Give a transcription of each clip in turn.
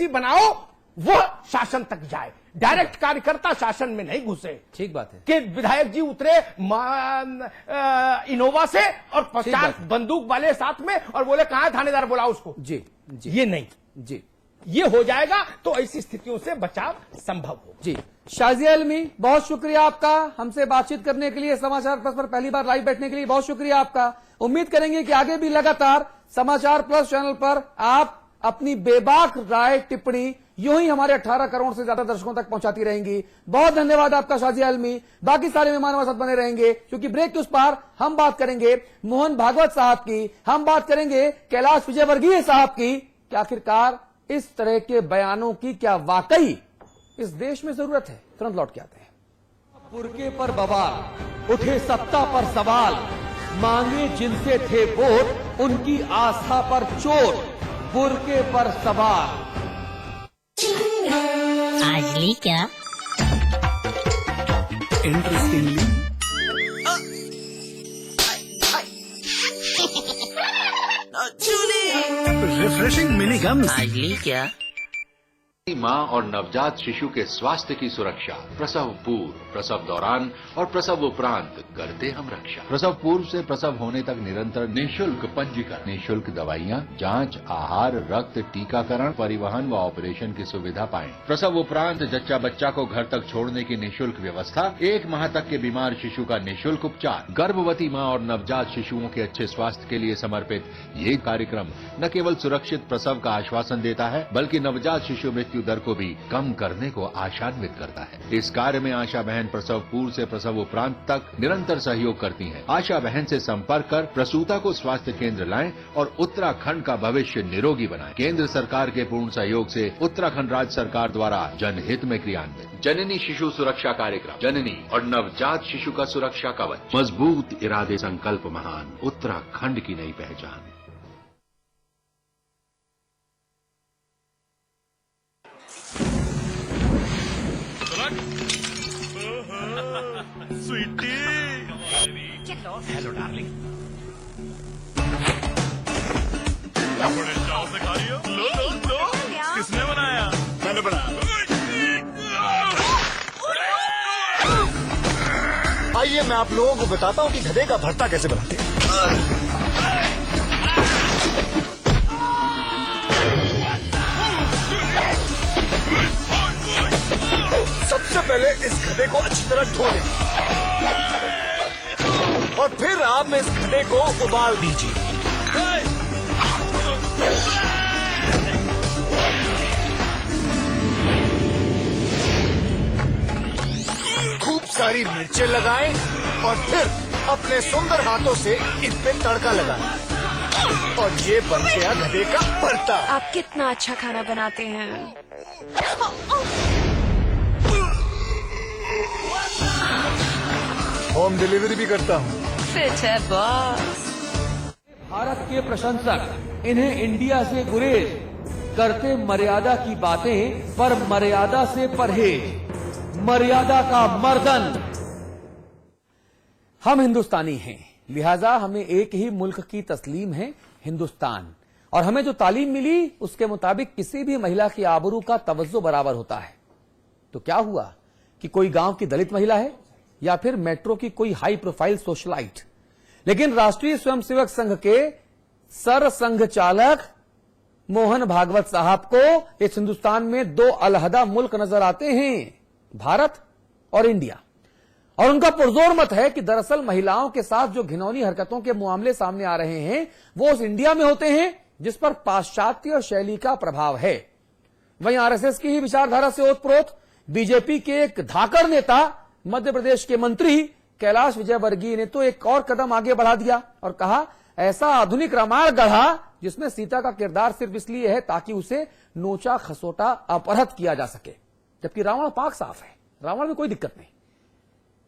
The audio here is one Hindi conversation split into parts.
पॉलिसी बनाओ वो शासन तक जाए, डायरेक्ट कार्यकर्ता शासन में नहीं घुसे। ठीक बात है कि विधायक जी उतरे इनोवा से और 50 बंदूक वाले साथ में और बोले कहां है थानेदार, बुलाओ उसको। जी जी, ये नहीं जी, ये हो जाएगा तो ऐसी स्थितियों से बचाव संभव हो। जी। शाजिया आलमी, बहुत शुक्रिया आपका हमसे बातचीत करने के लिए, समाचार प्लस पर पहली बार लाइव बैठने के लिए बहुत शुक्रिया आपका। उम्मीद करेंगे कि आगे भी लगातार समाचार प्लस चैनल पर आप अपनी बेबाक राय टिप्पणी यूं ही हमारे 18 करोड़ से ज्यादा दर्शकों तक पहुंचाती रहेंगी। बहुत धन्यवाद आपका शाजिया आलमी। बाकी सारे मेहमान हमारे साथ बने रहेंगे क्योंकि ब्रेक के उस पार हम बात करेंगे मोहन भागवत साहब की, हम बात करेंगे कैलाश विजयवर्गीय साहब की कि आखिरकार इस तरह के बयानों की क्या वाकई इस देश में जरूरत है। तुरंत लौट के आते हैं। बुर्के पर बवाल, उठे सत्ता पर सवाल, मांगे जिनसे थे वोट उनकी आस्था पर चोट, बुर्के पर सवाल। आज ली क्या इंटरेस्टिंगली रिफ्रेशिंग मिनी गम। आज ली क्या मां और नवजात शिशु के स्वास्थ्य की सुरक्षा, प्रसव पूर्व, प्रसव दौरान और प्रसव उपरांत करते हम रक्षा। प्रसव पूर्व से प्रसव होने तक निरंतर निःशुल्क पंजीकरण, निःशुल्क दवाइयां, जांच, आहार, रक्त, टीकाकरण, परिवहन व ऑपरेशन की सुविधा पाएं। प्रसव उपरांत जच्चा बच्चा को घर तक छोड़ने की निःशुल्क व्यवस्था, 1 माह तक के बीमार शिशु का निःशुल्क उपचार। गर्भवती मां और नवजात शिशुओं के अच्छे स्वास्थ्य के लिए समर्पित ये कार्यक्रम न केवल सुरक्षित प्रसव का आश्वासन देता है बल्कि नवजात शिशु मृत्यु दर को भी कम करने को आशान्वित करता है। इस कार्य में आशा बहन प्रसव पूर्व से प्रसव उपरांत तक निरंतर सहयोग करती हैं। आशा बहन से संपर्क कर प्रसूता को स्वास्थ्य केंद्र लाएं और उत्तराखंड का भविष्य निरोगी बनाएं। केंद्र सरकार के पूर्ण सहयोग से उत्तराखंड राज्य सरकार द्वारा जनहित में क्रियान्वित जननी शिशु सुरक्षा कार्यक्रम, जननी और नवजात शिशु का सुरक्षा कवच, मजबूत इरादे, संकल्प महान, उत्तराखंड की नई पहचान। Sweetie, hello darling. बड़े चाव से खा रही हो? लो लो लो। किसने बनाया? मैंने बनाया। आइए मैं आप लोगों को बताता हूँ कि गधे का भरता कैसे बनाते हैं। सबसे पहले इस गधे को अच्छी तरह धो लें और फिर आप इस गधे को उबाल दीजिए। खूब सारी मिर्चें लगाएं और फिर अपने सुंदर हाथों से इन पे तड़का लगाएं और ये बन गया गधे का भरता। आप कितना अच्छा खाना बनाते हैं। होम डिलीवरी भी करता हूँ। फिट है बॉस। भारत के प्रशंसक इन्हें इंडिया से गुरेज, करते मर्यादा की बातें पर मर्यादा से परहेज, मर्यादा का मर्दन। हम हिंदुस्तानी हैं, लिहाजा हमें एक ही मुल्क की तस्लीम है, हिंदुस्तान। और हमें जो तालीम मिली उसके मुताबिक किसी भी महिला की आबरू का तवज्जो बराबर होता है। तो क्या हुआ कि कोई गांव की दलित महिला है या फिर मेट्रो की कोई हाई प्रोफाइल सोशलाइट, लेकिन राष्ट्रीय स्वयंसेवक संघ के सर संघ चालक मोहन भागवत साहब को इस हिंदुस्तान में 2 अलहदा मुल्क नजर आते हैं, भारत और इंडिया। और उनका पुरजोर मत है कि दरअसल महिलाओं के साथ जो घिनौनी हरकतों के मामले सामने आ रहे हैं वो उस इंडिया में होते हैं जिस पर पाश्चात्य शैली का प्रभाव है। वहीं आरएसएस की ही विचारधारा से ओतप्रोत बीजेपी के एक धाकड़ नेता, मध्य प्रदेश के मंत्री कैलाश विजयवर्गीय ने तो एक और कदम आगे बढ़ा दिया और कहा ऐसा आधुनिक रामायण गढ़ा जिसमें सीता का किरदार सिर्फ इसलिए है ताकि उसे नोचा खसोटा अपहृत किया जा सके, जबकि रावण पाक साफ है, रावण में कोई दिक्कत नहीं।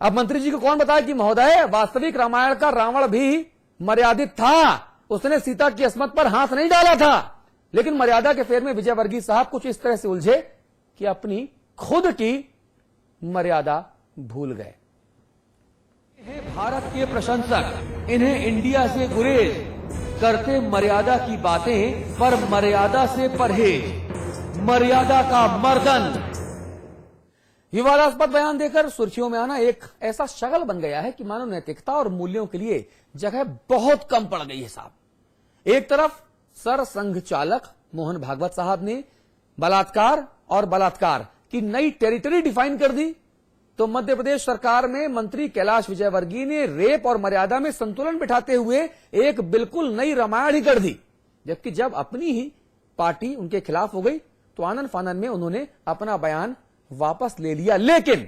अब मंत्री जी को कौन बताया कि महोदय वास्तविक रामायण का रावण भी मर्यादित था, उसने सीता की अस्मत पर हाथ नहीं डाला था, लेकिन मर्यादा के फेर में विजयवर्गीय साहब कुछ इस तरह से उलझे कि अपनी खुद की मर्यादा भूल गए। भारत के प्रशंसक इन्हें इंडिया से गुरेज, करते मर्यादा की बातें पर मर्यादा से परहेज, मर्यादा का मर्दन। विवादास्पद बयान देकर सुर्खियों में आना एक ऐसा शगल बन गया है कि मानो नैतिकता और मूल्यों के लिए जगह बहुत कम पड़ गई है साहब। एक तरफ सर संघ चालक मोहन भागवत साहब ने बलात्कार और बलात्कार की नई टेरिटरी डिफाइन कर दी, तो मध्य प्रदेश सरकार में मंत्री कैलाश विजयवर्गीय ने रेप और मर्यादा में संतुलन बिठाते हुए एक बिल्कुल नई रामायण ही कर दी। जबकि जब अपनी ही पार्टी उनके खिलाफ हो गई तो आनन फानन में उन्होंने अपना बयान वापस ले लिया। लेकिन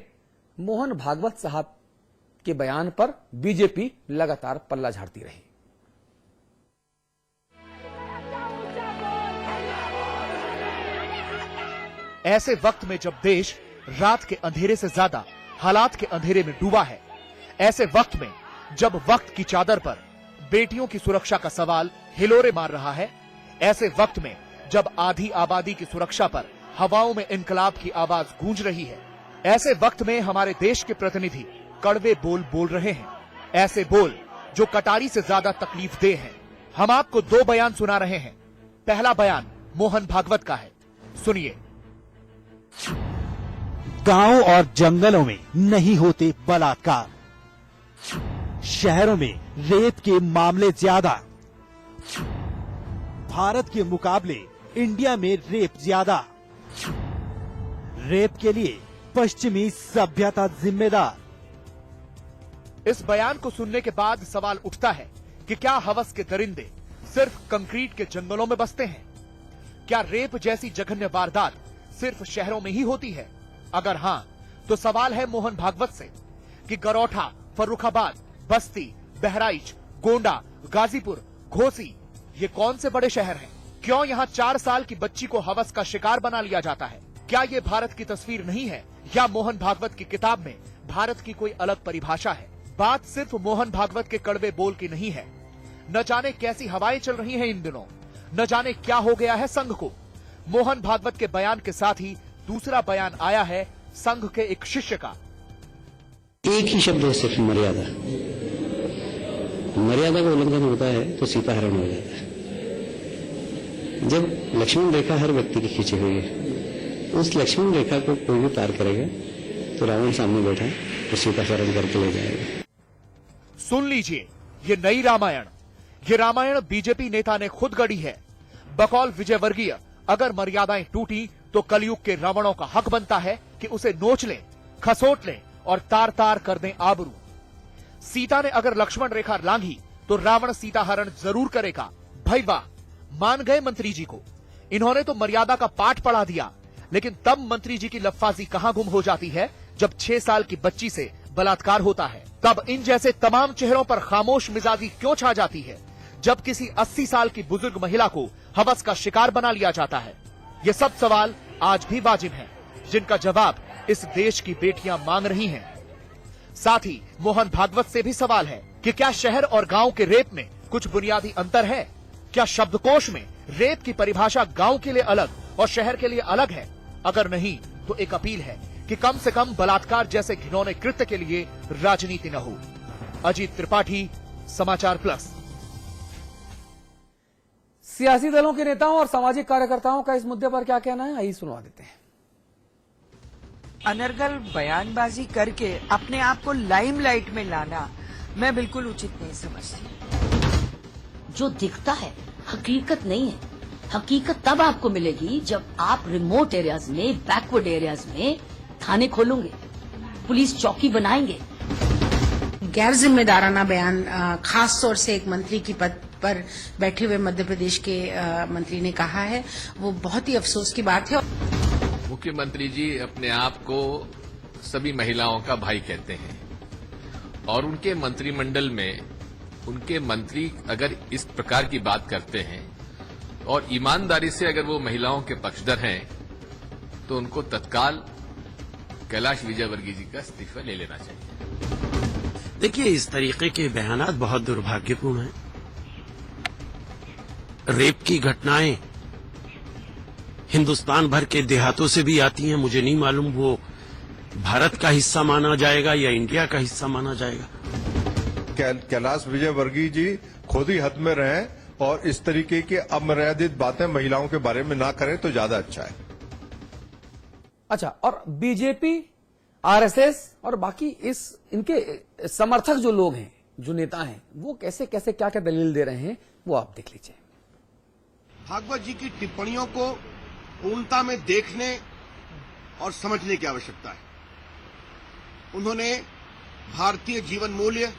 मोहन भागवत साहब के बयान पर बीजेपी लगातार पल्ला झाड़ती रही। ऐसे वक्त में जब देश रात के अंधेरे से ज्यादा हालात के अंधेरे में डूबा है, ऐसे वक्त में जब वक्त की चादर पर बेटियों की सुरक्षा का सवाल हिलोरे मार रहा है, ऐसे वक्त में जब आधी आबादी की सुरक्षा पर हवाओं में इनकलाब की आवाज गूंज रही है, ऐसे वक्त में हमारे देश के प्रतिनिधि कड़वे बोल बोल रहे हैं, ऐसे बोल जो कटारी से ज्यादा तकलीफ दे हैं। हम आपको दो बयान सुना रहे हैं। पहला बयान मोहन भागवत का है, सुनिए। गांव और जंगलों में नहीं होते बलात्कार, शहरों में रेप के मामले ज्यादा। भारत के मुकाबले इंडिया में रेप ज्यादा। रेप के लिए पश्चिमी सभ्यता जिम्मेदार। इस बयान को सुनने के बाद सवाल उठता है कि क्या हवस के दरिंदे सिर्फ कंक्रीट के जंगलों में बसते हैं? क्या रेप जैसी जघन्य वारदात सिर्फ शहरों में ही होती है? अगर हां, तो सवाल है मोहन भागवत से कि गरौठा, फर्रुखाबाद, बस्ती, बहराइच, गोंडा, गाजीपुर, घोसी, ये कौन से बड़े शहर हैं? क्यों यहाँ 4 साल की बच्ची को हवस का शिकार बना लिया जाता है? क्या ये भारत की तस्वीर नहीं है, या मोहन भागवत की किताब में भारत की कोई अलग परिभाषा है? बात सिर्फ मोहन भागवत के कड़वे बोल की नहीं है। न जाने कैसी हवाएं चल रही हैं इन दिनों, न जाने क्या हो गया है संघ को। मोहन भागवत के बयान के साथ ही दूसरा बयान आया है संघ के एक शिष्य का। एक ही शब्द है, सिर्फ मर्यादा। मर्यादा का उल्लंघन होता है तो सीता हरण हो जाता है। जब लक्ष्मण रेखा हर व्यक्ति की खींची हुई है, उस लक्ष्मण रेखा को कोई भी पार करेगा तो रावण सामने बैठा है तो सीता हरण करके ले जाएगा। सुन लीजिए, ये नई रामायण, ये रामायण बीजेपी नेता ने खुद गढ़ी है। बकौल विजयवर्गीय, अगर मर्यादाएं टूटी तो कलयुग के रावणों का हक बनता है कि उसे नोच लें, खसोट लें और तार तार कर दें आबरू। सीता ने अगर लक्ष्मण रेखा लांघी तो रावण सीता हरण जरूर करेगा। भाई वाह, मान गए मंत्री जी को। इन्होंने तो मर्यादा का पाठ पढ़ा दिया। लेकिन तब मंत्री जी की लफ्फाजी कहां गुम हो जाती है जब 6 साल की बच्ची से बलात्कार होता है? तब इन जैसे तमाम चेहरों पर खामोश मिजाजी क्यों छा जाती है जब किसी 80 साल की बुजुर्ग महिला को हवस का शिकार बना लिया जाता है? ये सब सवाल आज भी वाजिब हैं, जिनका जवाब इस देश की बेटियां मांग रही हैं। साथ ही मोहन भागवत से भी सवाल है कि क्या शहर और गांव के रेप में कुछ बुनियादी अंतर है? क्या शब्दकोश में रेप की परिभाषा गांव के लिए अलग और शहर के लिए अलग है? अगर नहीं, तो एक अपील है कि कम से कम बलात्कार जैसे घिनौने कृत्य के लिए राजनीति न हो। अजीत त्रिपाठी, समाचार प्लस। सियासी दलों के नेताओं और सामाजिक कार्यकर्ताओं का इस मुद्दे पर क्या कहना है, आइए सुनवा देते हैं। अनर्गल बयानबाजी करके अपने आप को लाइमलाइट में लाना मैं बिल्कुल उचित नहीं समझती। जो दिखता है हकीकत नहीं है। हकीकत तब आपको मिलेगी जब आप रिमोट एरियाज में, बैकवर्ड एरियाज में थाने खोलोगे, पुलिस चौकी बनाएंगे। गैर जिम्मेदाराना बयान खास तौर से एक मंत्री की पद पर बैठे हुए मध्य प्रदेश के मंत्री ने कहा है, वो बहुत ही अफसोस की बात है। मुख्यमंत्री जी अपने आप को सभी महिलाओं का भाई कहते हैं और उनके मंत्रिमंडल में उनके मंत्री अगर इस प्रकार की बात करते हैं और ईमानदारी से अगर वो महिलाओं के पक्षधर हैं तो uनको तत्काल कैलाश विजयवर्गीय जी का इस्तीफा ले लेना चाहिए। देखिए, इस तरीके के बयानात बहुत दुर्भाग्यपूर्ण हैं। रेप की घटनाएं हिंदुस्तान भर के देहातों से भी आती हैं। मुझे नहीं मालूम वो भारत का हिस्सा माना जाएगा या इंडिया का हिस्सा माना जाएगा। कैलाश विजयवर्गीय जी खुद ही हद में रहें और इस तरीके की अमर्यादित बातें महिलाओं के बारे में ना करें तो ज्यादा अच्छा है। अच्छा, और बीजेपी, आरएसएस और बाकी इनके समर्थक जो लोग हैं, जो नेता हैं, वो कैसे कैसे क्या क्या दलील दे रहे हैं, वो आप देख लीजिए। भागवत जी की टिप्पणियों को पूर्णता में देखने और समझने की आवश्यकता है। उन्होंने भारतीय जीवन मूल्य,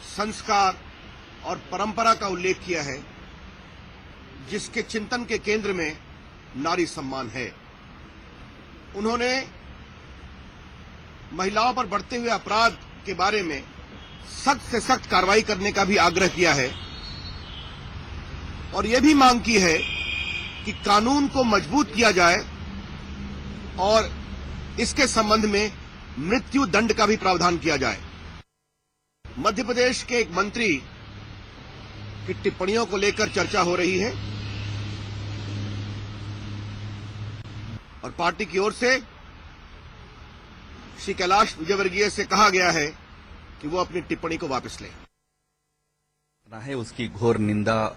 संस्कार और परंपरा का उल्लेख किया है, जिसके चिंतन के केंद्र में नारी सम्मान है। उन्होंने महिलाओं पर बढ़ते हुए अपराध के बारे में सख्त से सख्त कार्रवाई करने का भी आग्रह किया है और यह भी मांग की है कि कानून को मजबूत किया जाए और इसके संबंध में मृत्यु दंड का भी प्रावधान किया जाए। मध्य प्रदेश के एक मंत्री की टिप्पणियों को लेकर चर्चा हो रही है और पार्टी की ओर से श्री कैलाश विजयवर्गीय से कहा गया है कि वो अपनी टिप्पणी को वापस लें। उसकी घोर निंदा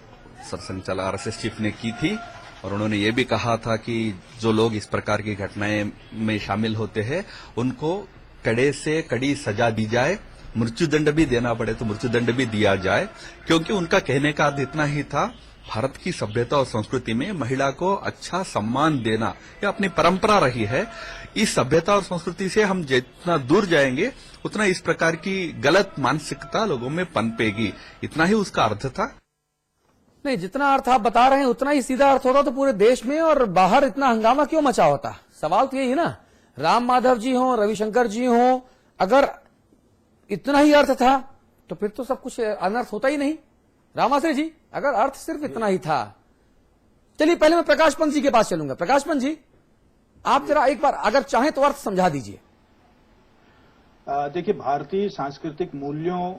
सरसंघचालक आरएसएस चीफ ने की थी और उन्होंने ये भी कहा था कि जो लोग इस प्रकार की घटनाएं में शामिल होते हैं उनको कड़े से कड़ी सजा दी जाए, मृत्युदंड भी देना पड़े तो मृत्युदंड भी दिया जाए, क्योंकि उनका कहने का अर्थ इतना ही था, भारत की सभ्यता और संस्कृति में महिला को अच्छा सम्मान देना यह अपनी परंपरा रही है। इस सभ्यता और संस्कृति से हम जितना दूर जाएंगे उतना इस प्रकार की गलत मानसिकता लोगों में पनपेगी, इतना ही उसका अर्थ था। नहीं, जितना अर्थ आप बता रहे हैं उतना ही सीधा अर्थ होता तो पूरे देश में और बाहर इतना हंगामा क्यों मचा होता? सवाल तो यही है ना, राम माधव जी हों, रविशंकर जी हों, अगर इतना ही अर्थ था तो फिर तो सब कुछ अनर्थ होता ही नहीं। रामाश्री जी, अगर अर्थ सिर्फ इतना ही था, चलिए पहले मैं प्रकाश पंत जी के पास चलूंगा। प्रकाश पंत जी, आप जरा एक बार अगर चाहें तो अर्थ समझा दीजिए। देखिए, भारतीय सांस्कृतिक मूल्यों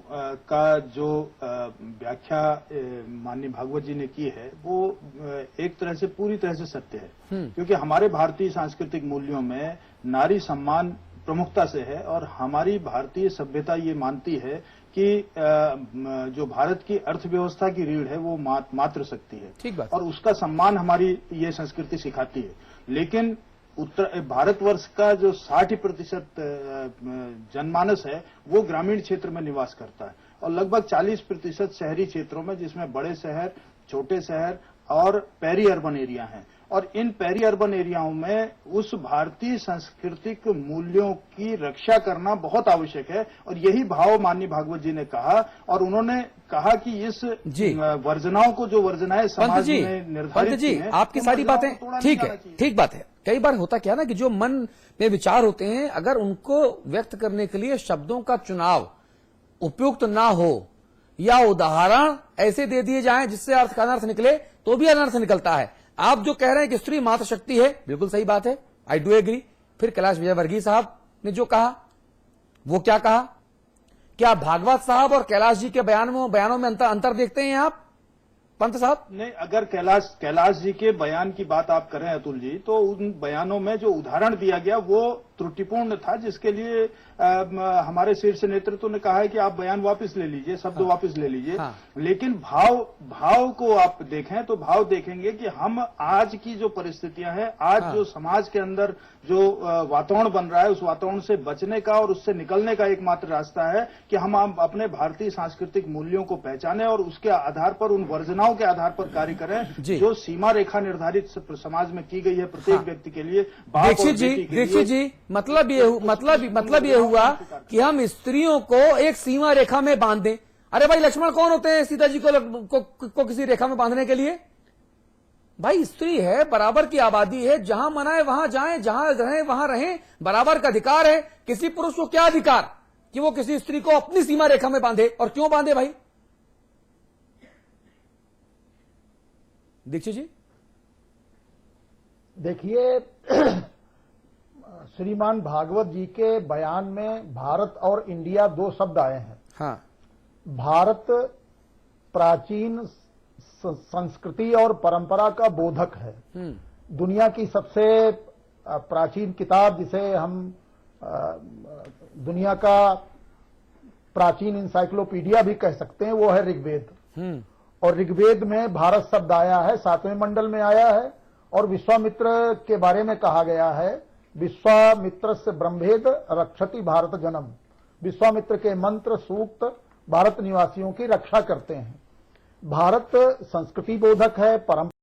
का जो व्याख्या माननीय भागवत जी ने की है वो एक तरह से पूरी तरह से सत्य है, क्योंकि हमारे भारतीय सांस्कृतिक मूल्यों में नारी सम्मान प्रमुखता से है और हमारी भारतीय सभ्यता ये मानती है कि जो भारत की अर्थव्यवस्था की रीढ़ है वो मातृशक्ति है। ठीक बात। और उसका सम्मान हमारी ये संस्कृति सिखाती है। लेकिन भारतवर्ष का जो 60% जनमानस है वो ग्रामीण क्षेत्र में निवास करता है और लगभग 40% शहरी क्षेत्रों में, जिसमें बड़े शहर, छोटे शहर और पेरी अर्बन एरिया हैं। और इन पेरी अर्बन एरियाओं में उस भारतीय सांस्कृतिक मूल्यों की रक्षा करना बहुत आवश्यक है और यही भाव माननीय भागवत जी ने कहा। और उन्होंने कहा कि इस वर्जनाओं को, जो वर्जनाएं समाज में निर्धारित जी, आपकी सारी बातें ठीक है, ठीक बात है। कई बार होता क्या ना कि जो मन में विचार होते हैं, अगर उनको व्यक्त करने के लिए शब्दों का चुनाव उपयुक्त ना हो या उदाहरण ऐसे दे दिए जाएं जिससे अर्थ का अनर्थ निकले तो भी अनर्थ निकलता है। आप जो कह रहे हैं कि स्त्री मातृशक्ति है, बिल्कुल सही बात है, आई डू एग्री। फिर कैलाश विजयवर्गीय साहब ने जो कहा वो क्या कहा? क्या भागवत साहब और कैलाश जी के बयानों में अंतर देखते हैं आप पंत साहब? नहीं, अगर कैलाश जी के बयान की बात आप करें अतुल जी, तो उन बयानों में जो उदाहरण दिया गया वो त्रुटिपूर्ण था, जिसके लिए हमारे शीर्ष नेतृत्व ने कहा है कि आप बयान वापस ले लीजिए, शब्द वापस ले लीजिए। लेकिन भाव को आप देखें तो भाव देखेंगे कि हम आज की जो परिस्थितियां हैं, आज जो समाज के अंदर जो वातावरण बन रहा है, उस वातावरण से बचने का और उससे निकलने का एकमात्र रास्ता है कि हम अपने भारतीय सांस्कृतिक मूल्यों को पहचानें और उसके आधार पर, उन वर्जनाओं के आधार पर कार्य करें जो सीमा रेखा निर्धारित समाज में की गई है प्रत्येक व्यक्ति के लिए। दीक्षित जी, मतलब ये हुआ कि हम स्त्रियों को एक सीमा रेखा में बांध दें। अरे भाई, लक्ष्मण कौन होते हैं सीता जी को किसी रेखा में बांधने के लिए? भाई, स्त्री है, बराबर की आबादी है, जहां मनाए वहां जाएं, जहां रहें वहां रहें, बराबर का अधिकार है। किसी पुरुष को क्या अधिकार कि वो किसी स्त्री को अपनी सीमा रेखा में बांधे? और क्यों बांधे भाई? दीक्षित जी, देखिए, श्रीमान भागवत जी के बयान में भारत और इंडिया दो शब्द आए हैं। हाँ। भारत प्राचीन संस्कृति और परंपरा का बोधक है। दुनिया की सबसे प्राचीन किताब, जिसे हम दुनिया का प्राचीन इंसाइक्लोपीडिया भी कह सकते हैं, वो है ऋग्वेद। और ऋग्वेद में भारत शब्द आया है, 7वें मंडल में आया है और विश्वामित्र के बारे में कहा गया है विश्वामित्र से ब्रह्मेद रक्षति भारत जनम। विश्वामित्र के मंत्र सूक्त भारत निवासियों की रक्षा करते हैं। भारत संस्कृति बोधक है, परंपरा